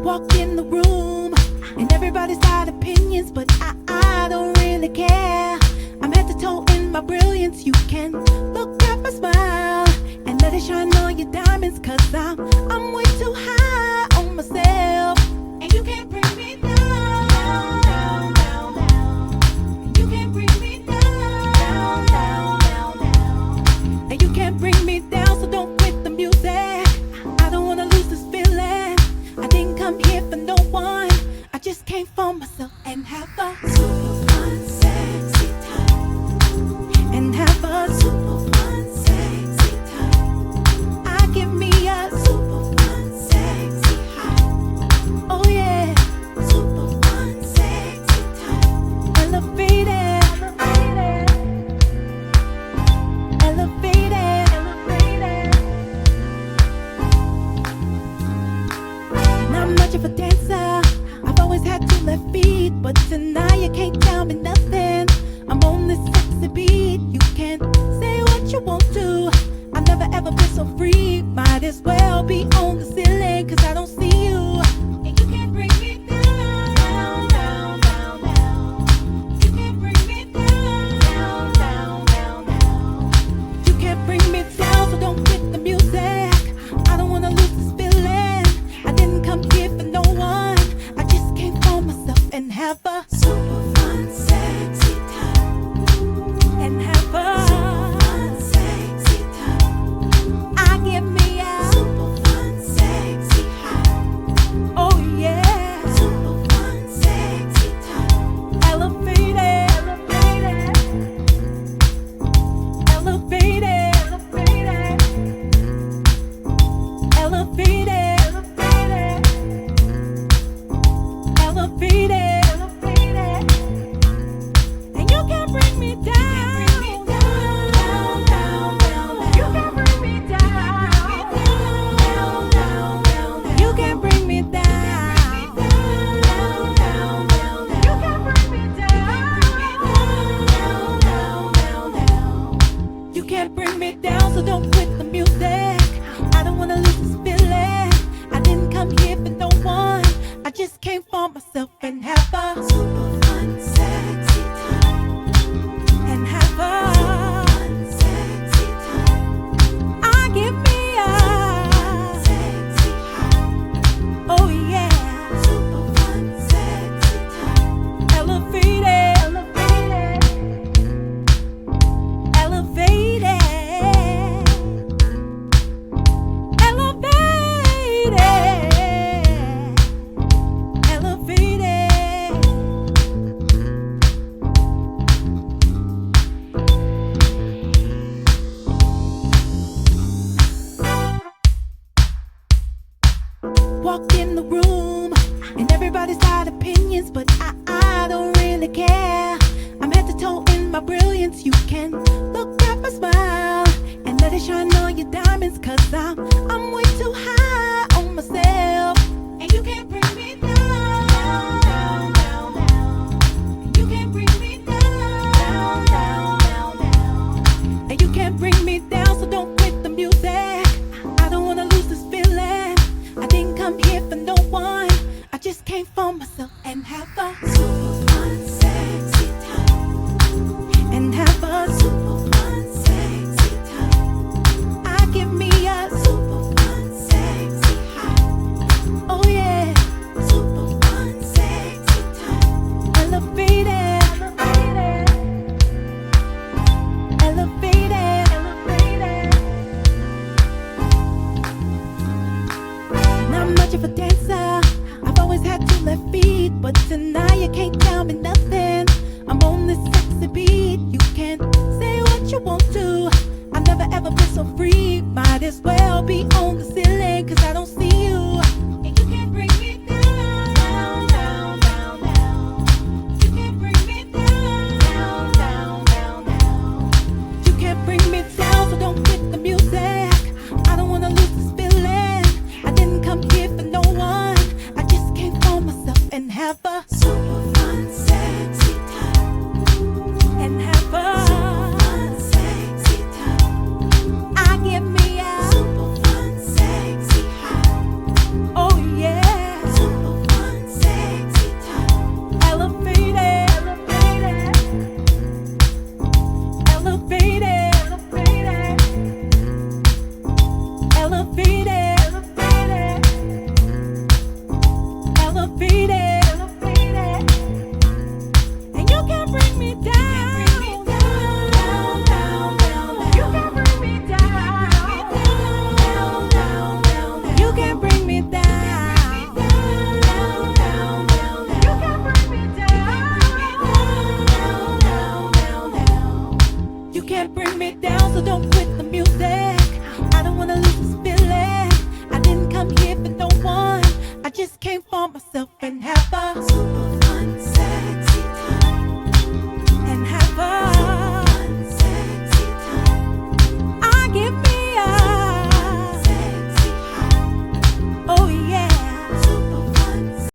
Walk in the room, and everybody's got opinions, but I don't really care. I'm head to toe in my brilliance. You can look at my smile and let it shine on your diamonds, cause I'm way too high on myself. And you can't bring me down, down, down, down. You can't bring me down, down, down, down, down. And you can't bring me down, so don't quit the music. I don't wanna lose this feeling. I didn't come here for no one. I just came for myself and have a super fun, sexy time. And have a super fun, sexy time. I give me a super fun, sexy high. Oh yeah, super fun, sexy time. Elevated, elevated, elevated, elevated. Not much of a dancer, I've always had two left feet, but tonight you can't tell me nothing. I'm on this sexy beat. You can say what you want to. I've never ever been so free. Might as well be on the ceiling, cause I don't see you. And you can't bring me down, down, down, down, down. You can't bring me down, down, down, down, down. You can't bring me down, so don't quit the music. I don't wanna lose this feeling. I didn't come here for no one. I just came for myself and have a super fun, sexy time. And have a super fun, sexy time. I give me a super fun, sexy high. Oh yeah, super fun, sexy time. Elevated, elevated, elevated, elevated, elevated, elevated, elevated, elevated. And you can't bring me down, down, down, down. You can't bring me down, down, down, down. You can't bring me down, down, down, down. You can't bring me down, down, down, down. You can't bring me down, so don't quit the music. I don't wanna lose this feeling. I didn't come here for no one. I just came for myself and have a super fun, sexy time. And have a super fun, sexy time. I give me a super fun, sexy high. Oh yeah, super fun, sexy time. Elevated, elevated, elevated, elevated, elevated. Walk in the room, and everybody's got opinions, but I don't really care. I'm head to toe in my brilliance. You can look at my smile and let it shine on your diamonds, cause I'm way too high on myself. And you can't bring me down, down, down, down. You can't bring me down, down, down, down, down. And you can't bring me down, so don't quit the music. I don't wanna lose this feeling. I didn't come here for no one. I just came for myself and have a super fun, sexy time. And have a super fun, sexy time. I give me a super fun, sexy high. Oh yeah, super fun, sexy time. Elevated, elevated, elevated, elevated. Not much of a dancer, I've always had two left feet, but tonight you can't tell me nothing. I'm on this sexy beat. You can say what you want to. I've never ever been so free. Might as well be on